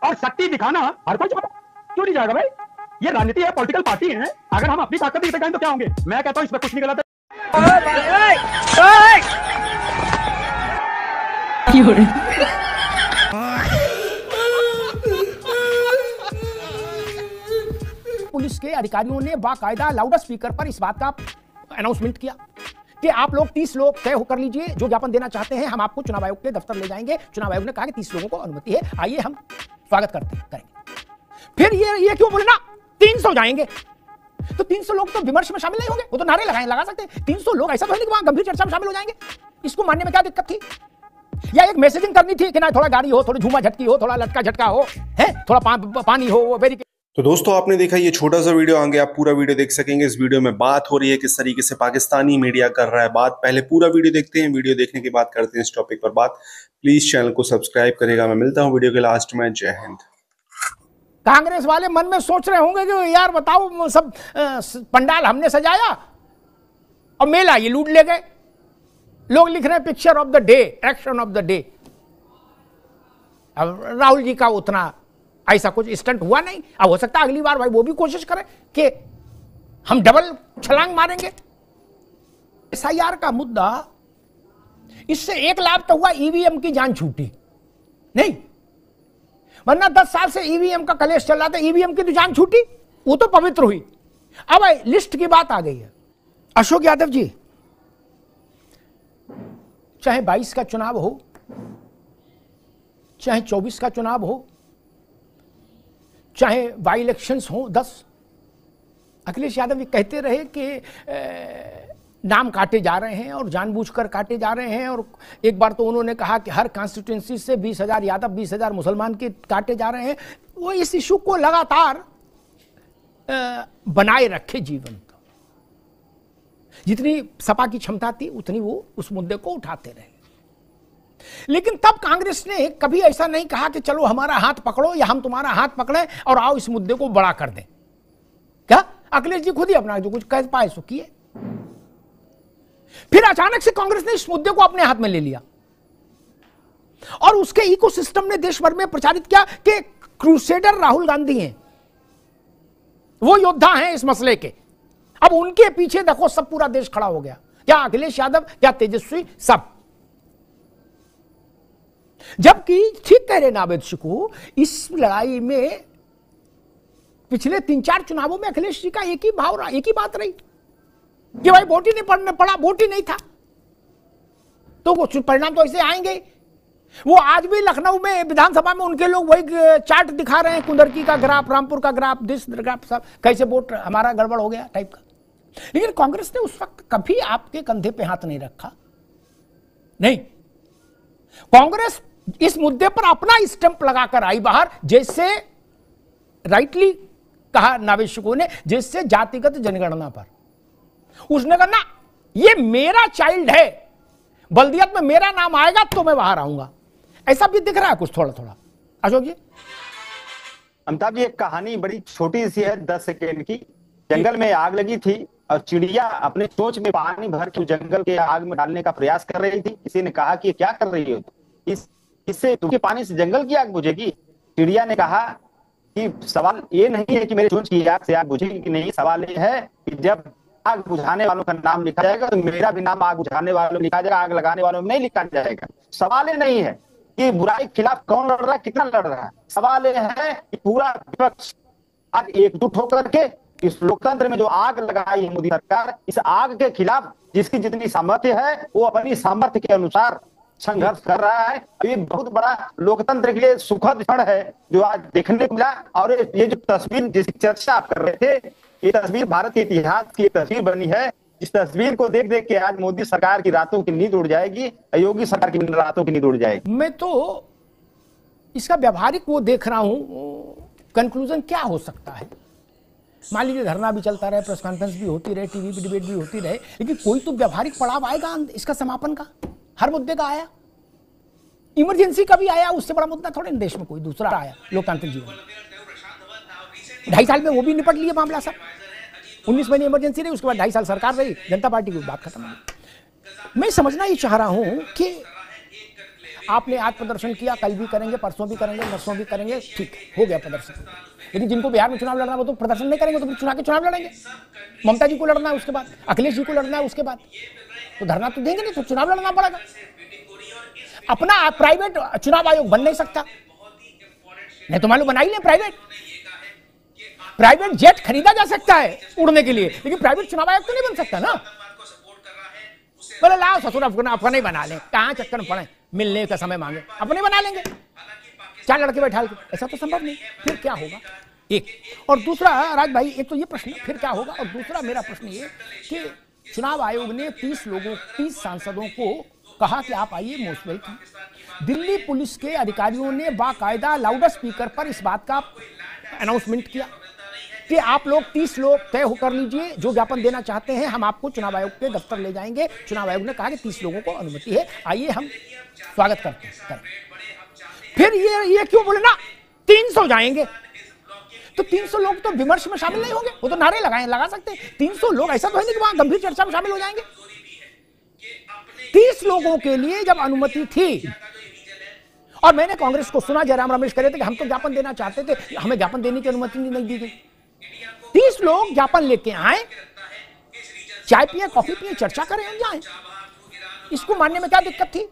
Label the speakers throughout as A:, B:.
A: और शक्ति दिखाना हर कोई क्यों नहीं जाएगा भाई? ये राजनीति है, पॉलिटिकल पार्टी है। अगर हम अपनी ताकत नहीं दिखाएं तो क्या होंगे? मैं कहता हूं इसमें कुछ नहीं गलत है।
B: पुलिस के अधिकारियों ने बाकायदा लाउड स्पीकर पर इस बात का अनाउंसमेंट किया कि आप लोग 30 लोग तय कर लीजिए जो ज्ञापन देना चाहते हैं, हम आपको चुनाव आयोग के दफ्तर ले जाएंगे। चुनाव आयोग ने कहा कि 30 लोगों को अनुमति है, आइए हम स्वागत करेंगे। फिर ये क्यों बोले ना 300 जाएंगे? तो 300 लोग तो विमर्श में शामिल नहीं होंगे, वो तो नारे लगा सकते हैं। 300 लोग ऐसा तो है नहीं कि वहां गंभीर चर्चा में शामिल हो जाएंगे। इसको मानने में क्या दिक्कत थी? या एक मैसेजिंग करनी थी कि ना थोड़ा गाड़ी हो, थोड़ी झूमा झटकी हो, थोड़ा लटका झटका हो, है थोड़ा पानी हो, वो वेरी।
C: तो दोस्तों आपने देखा ये छोटा सा वीडियो, आगे आप पूरा वीडियो देख सकेंगे। इस वीडियो में बात हो रही है किस तरीके से पाकिस्तानी मीडिया कर रहा है बात। पहले पूरा वीडियो देखते हैं, वीडियो देखने के बाद करते हैं इस टॉपिक पर बात। प्लीज चैनल को सब्सक्राइब करेगा। मैं मिलता हूं वीडियो के लास्ट में। जय हिंद।
B: कांग्रेस वाले मन में सोच रहे होंगे कि यार बताओ, सब पंडाल हमने सजाया और मेला ये लूट ले गए। लोग लिख रहे हैं picture of the day, action of the day. अब राहुल जी का उतना ऐसा कुछ स्टंट हुआ नहीं। अब हो सकता है अगली बार भाई वो भी कोशिश करें कि हम डबल छलांग मारेंगे। एसआईआर का मुद्दा, इससे एक लाभ तो हुआ, ईवीएम की जान छूटी नहीं, वरना 10 साल से ईवीएम का कलेश चल रहा था। ईवीएम की तो जान छूटी, वो तो पवित्र हुई। अब लिस्ट की बात आ गई है। अशोक यादव जी, चाहे 22 का चुनाव हो, चाहे 24 का चुनाव हो, चाहे बाई इलेक्शंस हो 10, अखिलेश यादव ये कहते रहे कि नाम काटे जा रहे हैं और जानबूझकर काटे जा रहे हैं। और एक बार तो उन्होंने कहा कि हर कॉन्स्टिट्यूंसी से 20,000 यादव, 20,000 मुसलमान के काटे जा रहे हैं। वो इस इशू को लगातार बनाए रखे जीवन। जितनी सपा की क्षमता थी उतनी वो उस मुद्दे को उठाते रहे। लेकिन तब कांग्रेस ने कभी ऐसा नहीं कहा कि चलो हमारा हाथ पकड़ो या हम तुम्हारा हाथ पकड़ें और आओ इस मुद्दे को बड़ा कर दें। क्या अखिलेश जी खुद ही अपना जो कुछ कह पाए सो किए। फिर अचानक से कांग्रेस ने इस मुद्दे को अपने हाथ में ले लिया और उसके इकोसिस्टम ने देश भर में प्रचारित किया कि क्रूसेडर राहुल गांधी हैं, वो योद्धा हैं इस मसले के। अब उनके पीछे देखो सब पूरा देश खड़ा हो गया, क्या अखिलेश यादव, क्या तेजस्वी, सब। जबकि ठीक कह रहे नावेद शिकू, इस लड़ाई में पिछले 3-4 चुनावों में अखिलेश जी का एक ही भाव रहा, एक ही बात रही कि भाई वोट ही नहीं पड़ा, वोट ही नहीं था, तो वो परिणाम तो ऐसे आएंगे। वो आज भी लखनऊ में विधानसभा में उनके लोग वही चार्ट दिखा रहे हैं, कुंदरकी का ग्राफ, रामपुर का ग्राफ, दिस ग्राफ, सब कैसे वोट हमारा गड़बड़ हो गया टाइप का। लेकिन कांग्रेस ने उस वक्त कभी आपके कंधे पे हाथ नहीं रखा। नहीं, कांग्रेस इस मुद्दे पर अपना स्टंप लगाकर आई बाहर, जैसे राइटली कहा नावेद शिकू ने, जैसे जातिगत जनगणना पर उसने कहा ना ये मेरा चाइल्ड है, बल्दियत में मेरा नाम आएगा तो मैं बाहर आऊंगा। ऐसा भी दिख रहा है कुछ थोड़ा थोड़ा। अशोक जी,
D: अमिताभ जी, एक कहानी बड़ी छोटी सी है, 10 सेकेंड की। जंगल में आग लगी थी और चिड़िया अपने चोंच में पानी भर के जंगल के आग में डालने का प्रयास कर रही थी। किसी ने कहा कि क्या कर रही हो, इससे तुमके पानी से जंगल की आग बुझेगी। चिड़िया ने कहा कि सवाल ये नहीं है कि मेरे चोंच की आग से आग बुझेगी कि नहीं, सवाल ये है कि जब आग बुझाने वालों का नाम लिखा जाएगा तो मेरा भी नाम आग बुझाने वालों में लिखा जाएगा, आग लगाने वालों में नहीं लिखा जाएगा। सवाल ये नहीं है कि बुराई के खिलाफ कौन लड़ रहा है, कितना लड़ रहा है, सवाल ये है कि पूरा विपक्ष आज एकजुट होकर के इस लोकतंत्र में जो आग लगाई है मोदी सरकार, इस आग के खिलाफ जिसकी जितनी सामर्थ्य है वो अपनी सामर्थ्य के अनुसार संघर्ष कर रहा है। ये बहुत बड़ा लोकतंत्र के लिए सुखद क्षण है जो आज देखने को मिला। और ये जो तस्वीर जिसकी चर्चा आप कर रहे थे, ये तस्वीर भारत के इतिहास की एक तस्वीर बनी है। इस तस्वीर को देख देख के आज मोदी सरकार की रातों की नींद उड़ जाएगी, योगी सरकार की रातों की नींद उड़ जाएगी।
B: मैं तो इसका व्यवहारिक वो देख रहा हूं, कंक्लूजन क्या हो सकता है। मान लीजिए धरना भी चलता रहे, प्रेस कॉन्फ्रेंस भी होती रहे, टीवी पे डिबेट भी होती रहे, लेकिन कोई तो व्यवहारिक पड़ाव आएगा इसका समापन का। हर मुद्दे का आया, इमरजेंसी का भी आया, उससे बड़ा मुद्दा थोड़े देश में कोई दूसरा आया लोकतांत्रिक जीवन में। 2.5 साल में वो भी निपट लिया मामला सब। 19 महीने इमरजेंसी रही, उसके बाद 2.5 साल सरकार रही, जनता पार्टी की बात खत्म हो गई। मैं समझना ये चाह रहा हूं कि आपने आज प्रदर्शन किया, कल भी करेंगे, परसों भी करेंगे, नरसों भी करेंगे, ठीक हो गया प्रदर्शन। लेकिन जिनको बिहार में चुनाव लड़ना वो तो प्रदर्शन नहीं करेंगे, तो फिर चुनाव के चुनाव लड़ेंगे। ममता जी को लड़ना है, उसके बाद अखिलेश जी को लड़ना है, उसके बाद तो धरना तो देंगे नहीं, तो चुनाव लड़ना पड़ेगा। अपना प्राइवेट चुनाव आयोग बन नहीं सकता, नहीं तो मालूम बना ही ले प्राइवेट जेट खरीदा जा सकता है उड़ने के लिए, लेकिन प्राइवेट चुनाव आयोग तो नहीं बन सकता ना। बोले लाओ ससुर अपने बना लें, कहां चक्कर में पड़े, मिलने का समय मांगे, अपने बना लेंगे, 4 लड़के बैठा के, ऐसा तो संभव नहीं। फिर क्या होगा, एक। और दूसरा राज भाई, एक तो ये प्रश्न फिर क्या होगा, और दूसरा मेरा प्रश्न ये कि चुनाव आयोग ने 30 सांसदों को कहा कि आप आइए, मोस्ट वेलकम। दिल्ली पुलिस के अधिकारियों ने बाकायदा लाउड स्पीकर पर इस बात का अनाउंसमेंट किया कि आप लोग 30 लोग तय कर लीजिए, जो ज्ञापन देना चाहते हैं हम आपको चुनाव आयोग के दफ्तर ले जाएंगे। चुनाव आयोग ने कहा कि 30 लोगों को अनुमति है, आइए हम स्वागत करते हैं। फिर ये क्यों बोले ना 300 जाएंगे, तो 300 लोग तो विमर्श में शामिल नहीं होंगे, वो तो नारे लगा सकते हैं। 300 लोग ऐसा तो है नहीं कि वहां गंभीर चर्चा में शामिल हो जाएंगे। 30 लोगों के लिए जब अनुमति थी, और मैंने कांग्रेस को सुना, जयराम रमेश कह रहे थे कि हम तो ज्ञापन देना चाहते थे, हमें ज्ञापन देने की अनुमति नहीं दी गई। 30 लोग ज्ञापन लेके आए, चाय पिए, कॉफी पिए, चर्चा करें, जाए, इसको मानने में क्या दिक्कत थी?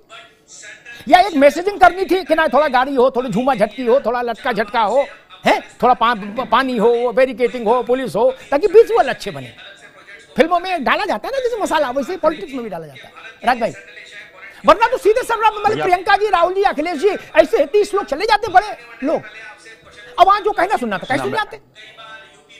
B: या एक मैसेजिंग करनी थी कि ना थोड़ा गाड़ी हो, थोड़ी झूमा झटकी हो, थोड़ा लटका झटका हो, है थोड़ा पानी हो, बैरिकेटिंग हो, पुलिस हो, ताकि विजुअल अच्छे बने। फिल्मों में डाला जाता है ना जैसे मसाला, वैसे पॉलिटिक्स में भी डाला जाता है राज भाई। वरना तो सीधे प्रियंका जी, राहुल जी, अखिलेश जी, ऐसे 30 लोग चले जाते, बड़े लोग। अब वहां जो कहना सुनना था, कैसे जाते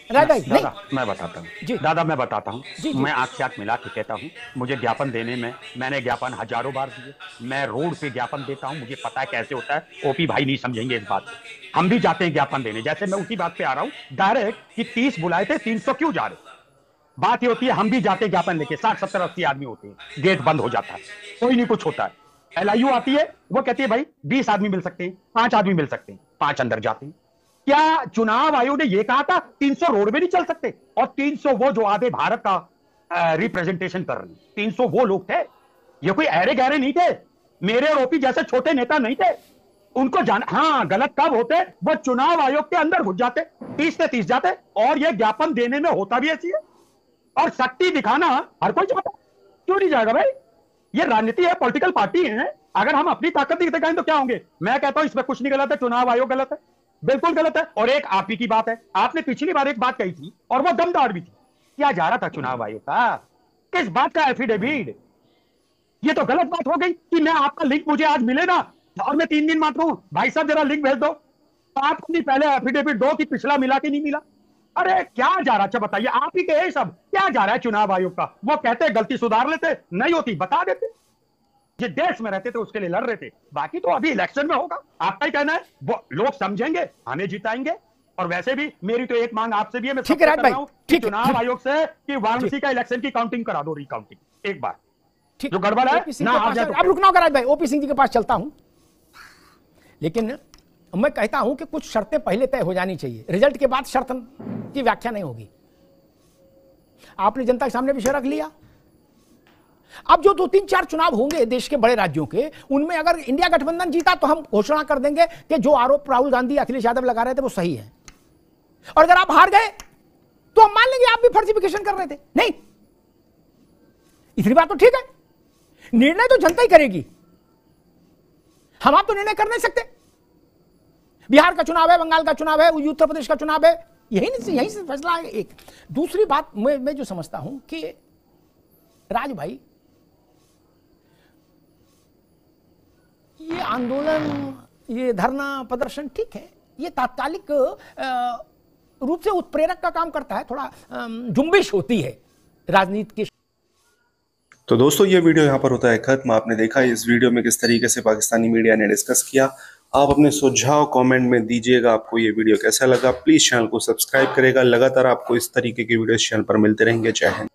B: राज भाई?
A: दादा मैं बताता हूँ, दादा मैं बताता हूँ, मैं आंख से आंख मिला के कहता हूँ, मुझे ज्ञापन देने में, मैंने ज्ञापन हजारों बार दिए, मैं रोड पे ज्ञापन देता हूँ, मुझे पता है कैसे होता है। ओपी भाई नहीं समझेंगे इस बात को, हम भी जाते हैं ज्ञापन देने। जैसे मैं उसी बात पे आ रहा हूँ डायरेक्ट कि 30 बुलाए थे, 300 क्यों जा रहे? बात ये होती है, हम भी जाते हैं ज्ञापन लेके, 60, 70, 80 आदमी होते हैं, गेट बंद हो जाता है, कोई नहीं कुछ होता है। LIU आती है, वो कहती है भाई 20 आदमी मिल सकते हैं, 5 आदमी मिल सकते हैं, 5 अंदर जाते हैं। क्या चुनाव आयोग ने यह कहा था 300 रोड में नहीं चल सकते? और 300 वो जो आधे भारत का रिप्रेजेंटेशन कर रहे हैं, 300 वो लोग थे, ये कोई अहरे गहरे नहीं थे, मेरे और ओपी जैसे छोटे नेता नहीं थे। उनको जाना, हाँ गलत कब होते, वो चुनाव आयोग के अंदर घुस जाते, 30 से 30 जाते। और ये ज्ञापन देने में होता भी ऐसी है, और शक्ति दिखाना हर कोई चाहता, क्यों नहीं जाएगा भाई? ये राजनीति है, पॉलिटिकल पार्टी है, अगर हम अपनी ताकत दिखाएं तो क्या होंगे? मैं कहता हूं इसमें कुछ नहीं गलत है, चुनाव आयोग गलत है, बिल्कुल गलत है। और एक आप ही की बात है, आपने पिछली बार एक बात कही थी और वो दमदार भी थी, क्या जा रहा था चुनाव आयोग का, किस बात का एफिडेविट? ये तो गलत बात हो गई कि मैं आपका लिंक मुझे आज मिले ना और मैं 3 दिन मात्र हूं, भाई साहब जरा लिंक भेज दो, तो आप नहीं पहले एफिडेविट दो कि पिछला मिला कि नहीं मिला। अरे क्या जा रहा, अच्छा बताइए, आप ही के सब क्या जा रहा है चुनाव आयोग का? वो कहते गलती सुधार लेते, नहीं होती बता देते, जिस देश में रहते थे उसके लिए लड़ रहे थे। बाकी तो अभी इलेक्शन में होगा, आपका ही कहना है, वो लोग समझेंगे, हमें जिताएंगे। और वैसे भी मेरी तो एक मांग आपसे भी है, मैं
B: ठीक है राज भाई, ठीक है,
A: चुनाव आयोग से कि वाराणसी का इलेक्शन की काउंटिंग करा दो, रिकाउंटिंग एक बार, जो गड़बड़ है ना।
B: अब रुकना होगा राज भाई, ओपी सिंह जी के पास चलता हूं, लेकिन मैं कहता हूं कि कुछ शर्तें पहले तय हो जानी चाहिए, रिजल्ट के बाद शर्त की व्याख्या नहीं होगी। आपने जनता के सामने विषय रख लिया, अब जो 2-3-4 चुनाव होंगे देश के बड़े राज्यों के, उनमें अगर इंडिया गठबंधन जीता तो हम घोषणा कर देंगे कि जो आरोप राहुल गांधी, अखिलेश यादव लगा रहे थे वो सही है, और अगर आप हार गए तो हम मान लेंगे आप भी फर्जिफिकेशन कर रहे थे। नहीं, इतनी बात तो ठीक है, निर्णय तो जनता ही करेगी, हम आप तो निर्णय कर नहीं सकते। बिहार का चुनाव है, बंगाल का चुनाव है, उत्तर प्रदेश का चुनाव है, यहीं से फैसला है। एक दूसरी बात मैं जो समझता हूं कि राज भाई, ये आंदोलन, ये धरना प्रदर्शन ठीक है, ये तात्कालिक रूप से उत्प्रेरक का काम करता है, थोड़ा जुम्बिश होती है राजनीति की।
C: तो दोस्तों ये वीडियो यहाँ पर होता है खत्म। आपने देखा इस वीडियो में किस तरीके से पाकिस्तानी मीडिया ने डिस्कस किया। आप अपने सुझाव कमेंट में दीजिएगा, आपको ये वीडियो कैसा लगा। प्लीज चैनल को सब्सक्राइब करेगा, लगातार आपको इस तरीके की वीडियो चैनल पर मिलते रहेंगे। जय हिंद।